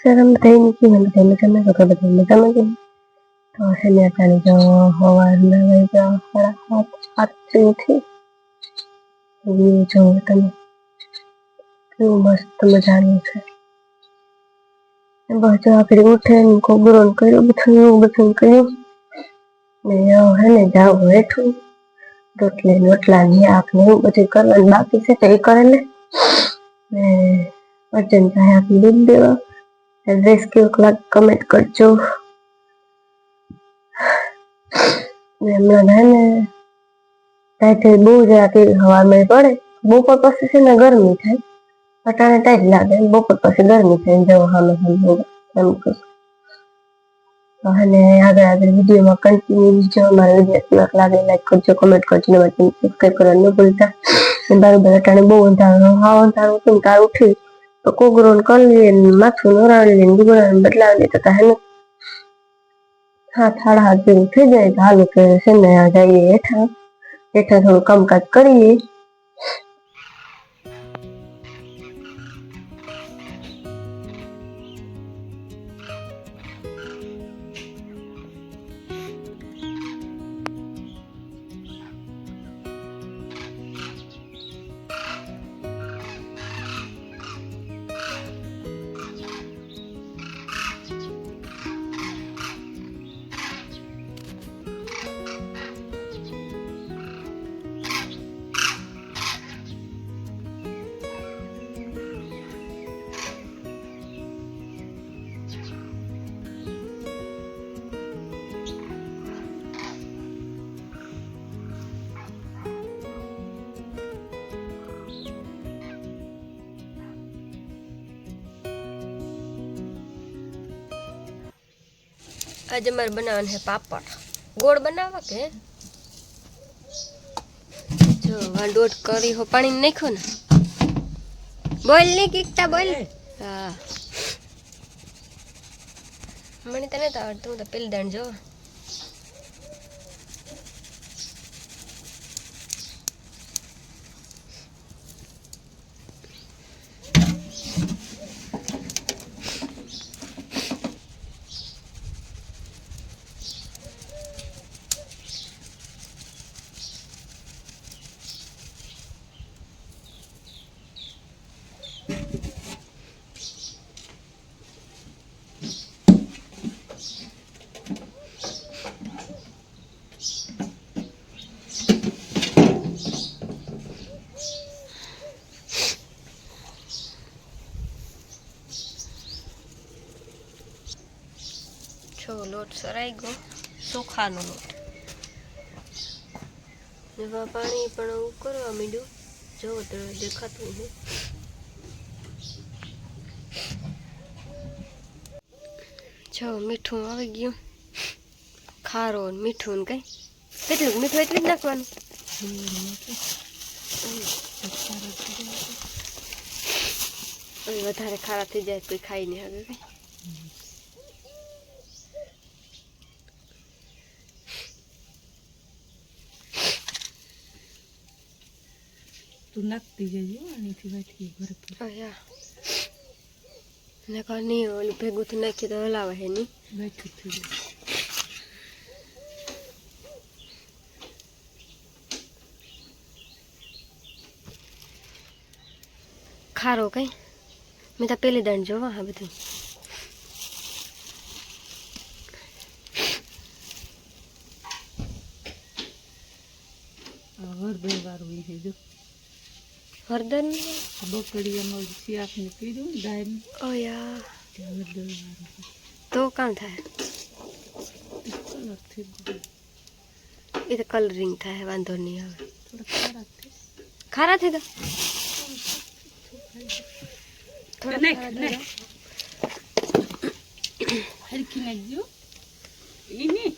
શરમ થઈ નથી મને થઈ મજામાં તો બધા મજામાં જ તો છે ને અત્યારે જો સવારના વાગ્યા 7:30 ઉઠી વ્યૂ જોવો તમે કેવું મસ્ત મજાનું છે બસ જો આપણે ઉઠે ને કોગરોન કર્યું બધું કર્યું ને હે ને જાવ હેઠું રોટલા ની આપને એવું બધું કરવાનું બાકી છે તો એ કરે ને અર્જન્ટ થાય આપી દૂધ દેવા એડ્રેસ કેવું લાગે કમેન્ટ કરજો ને હમણાં હે ને ત્યાંથી બહુ જરાક હવામાં પડે બપોર પછી છે ને ગરમી થાય અટાણે ટાઈટ લાગે બપોર પછી ગરમી થાય જવો સામે એમ કહું અને આગળ વિડીયોમાં કન્ટિન્યુ જો મારા વિડીયો લાગે લાઈક કરજો કમેન્ટ કરજો ને સબસ્ક્રાઈબ કરવાનું ન ભૂલતા બરાબર અટાણે બહુ અંધારું હતું તાર ઉઠી તો કોગરોન કરી લઈએ માથું નોરાવી લઈએ દુગણા બદલાવી લઈએ તો હે ને 7:30 જેવું થઈ જાય તો હાલો કે છે ને જઈએ હેઠા થોડું કામકાજ કરીએ आज हमारे बनावन है पापड़ गोड़ बनावा के जो वांडोट करी हो पानी नहीं खो ना बोल नहीं किकता बोल हाँ मने तने तो आवड़તું હું તો પેલી દાણ જો छो लोट सराई गयो ચોખાનો લોટ એમાં પાણી પણ ઉકળવા માંડ્યું જો તો દેખાતું નહીં જો મીઠું આવી ગયું ખારો ને મીઠું ને કઈ કેટલું મીઠું એટલું જ નાખવાનું વધારે ખારા થઈ જાય કોઈ ખાઈ નહીં હવે તું નાખતી જજો આનીથી વાટકી ભરપૂર અયા ને કની ઓલું ભેગું થી નાખી તો હલાવે હે ની વાટકી થઈ જાય ખારો કઈ મેં તો પેલી દાણ જોવા હા બધું હળદર વાળું છે જો હળદર બકડીયાનો શાક ને પીધું દાળ ઓયા હળદર વાળું તો કામ થાય કલર થઈ ગયો એ તો કલરિંગ થાય વાંધો નહીં આવે થોડા ખારા થઈ ગયા થોડા નાખ હરખી નાખજો ઈની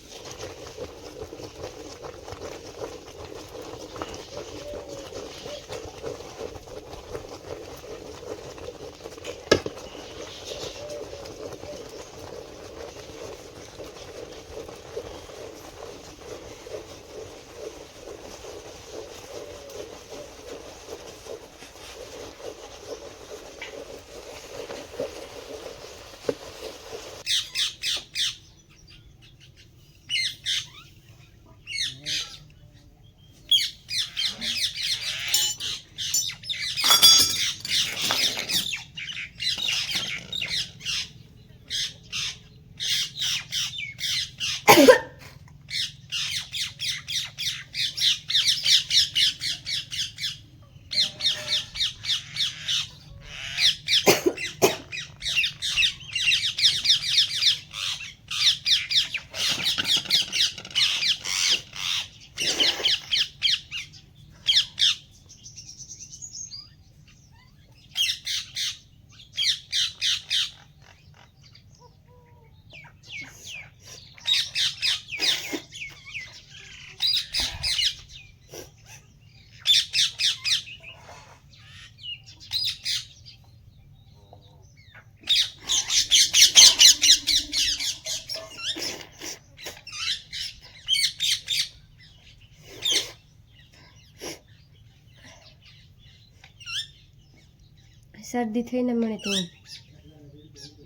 શરદી થઈને મને તો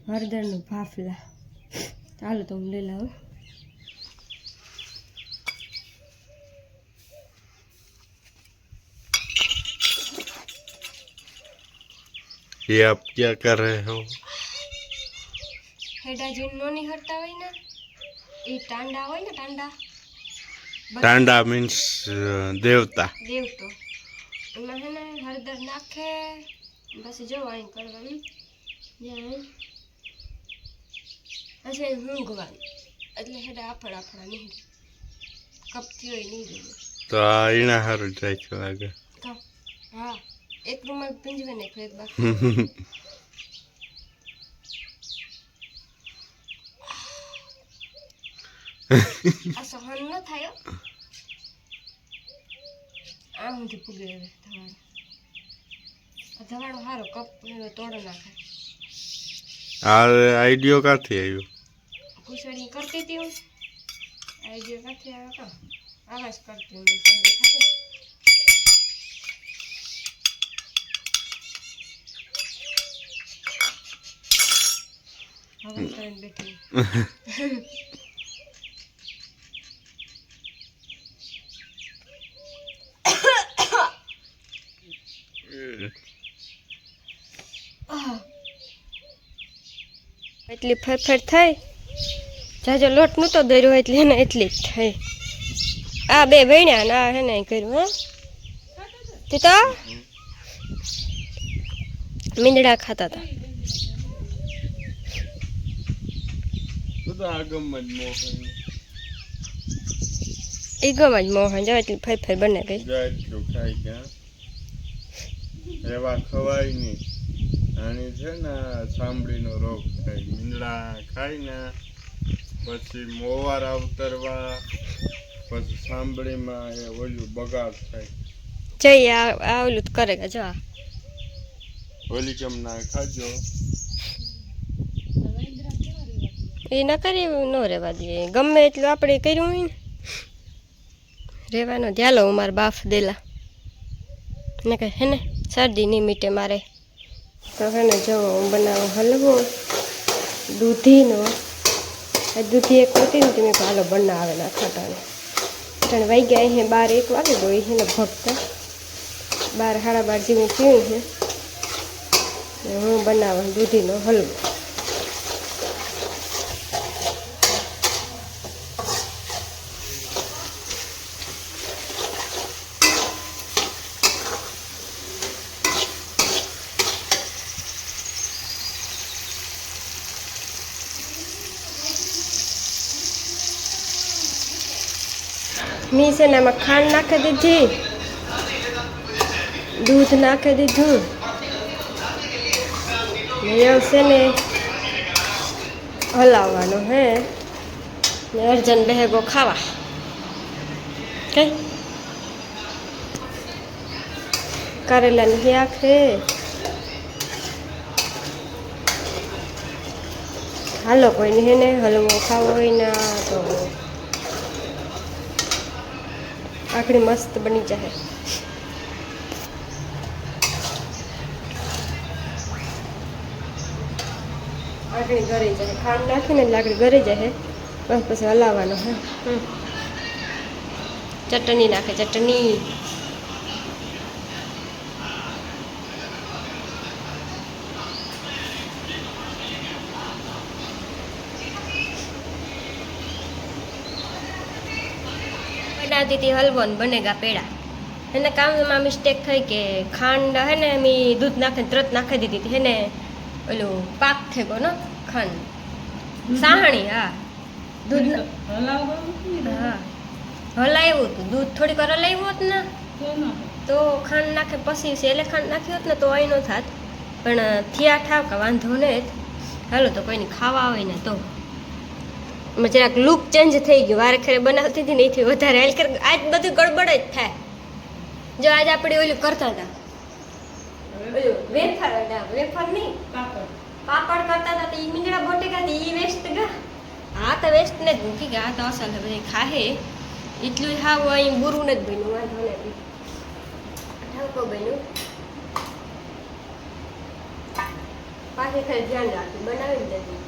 હળદરનું ભાફલા ચાલો તો હું લઈ લાવું. ये आप क्या कर रहे हो? હેડા જે નોની હરતા હોય ને એ ટાંડા હોય ને ટાંડા टांडा मीन्स देवता. દેવતો એમાં હે ને હળદર નાખે પછી જો અહીં કરવાનું ત્યાં પછી ઊંઘવાનું એટલે હેડા આફડ આફડા નહીં કપથી હોય નહીં જોઈએ तो आईना हर जाए छो आगे. તો હા એક રૂમાલ પીંજવે નાખો એક બાર આ સહન ન થાય હો. આમ સુધી પૂગે હવે ધવાડો સારો કપ તોડો નાખે आ आइडियो का थी आयो. પૂછડી કરતી હતી હું આઈડિયા કાંથી આવ્યો કાં આવા જ કરતી હું શરદી ખાતી. હવે કરીને બેઠી એટલી ફરફર થઈ જાજો લોટ નહોતો દર્યો એટલે એને એટલી જ થઈ. આ બે વણ્યા ને આ હે ને કર્યું હા તે તો મીંદડા ખાતા હતા. બધા આગમ જ મોહન એ ગમ જ મોહન જો એટલી ફરફર બને ગઈ. જાય તો ખાઈ ગયા એવા ખવાય નહીં. આની છે ને ચામડીનો રોગ થાય. મીંદડા ખાય ને પછી મોવારા ઉતરવા પછી ચામડીમાં એ ઓલું બગાડ થાય. જઈ આ ઓલું કરે કે જો ઓલી કેમ ના ખાજો. એ ન કરી ન રહેવા દઈએ ગમે એટલું આપણે કર્યું હોય ને રહેવાનો ધ્યાલો હું મારા બાફ દેલા ને કે હે ને શરદી નહીં મીટે મારે તો હે ને જો હું બનાવું હલવો દૂધીનો દૂધી એક હોતી ને તમે હાલો બનાવે ના ખાટાને ત્રણ વાઈ ગયા અહીં 12-1 વાગે ગયો એને ભગતા 12-12:30 જેવું થયું છે હું બનાવું દૂધીનો હલવો. મી છે ને એમાં ખાંડ નાખી દીધી દૂધ નાખી દીધું એવું છે ને હલાવવાનું હે ને અર્જન બેગો ખાવા કઈ કરેલાની શાક છે. હાલો કોઈને હે ને હલવો ખાવો હોય ને તો આખડી મસ્ત બની જાય. આખડી ગળી જાય ખાંડ નાખીને એટલે આખડી ગળી જાય બસ પછી હલાવવાનો હે. ચટણી નાખે ચટણી बनाती थी हलवो ने बनेगा पेड़ा है ने काम में मिस्टेक थई के खांड है ने मी दूध नाखे तुरंत नाखी दीधी थी है ने ओलो पाक थे को न खांड साहणी हाँ दूध न- हाँ हलाव्યું હતું દૂધ થોડીક વાર હલાવ્યું હોત ને તો ખાંડ નાખે પછી સેલે ખાંડ નાખી હોત ને તો અહીં ન થાત પણ થયા ઠાવ કે વાંધો ને હાલો તો કોઈને ખાવા આવે ને તો એમાં જરાક લુક ચેન્જ થઈ ગયું વારે ખરે બનાવતી હતી ને એથી વધારે હાલ કર આજ બધું ગડબડ જ થાય જો આજ આપણે ઓલું કરતા હતા ઓલું વેફર નહીં પાપડ કરતા હતા તો એ મીંગડા બોટેકા એ વેસ્ટ ગા હા તો વેસ્ટ ને જ મૂકી ગયા આ તો અસલ બધી ખાહે એટલું હાવ અહીં બુરું નથી બન્યું વાંધો નથી ઠાકો બન્યું પાછી ખાલી ધ્યાન રાખી બનાવી જ નથી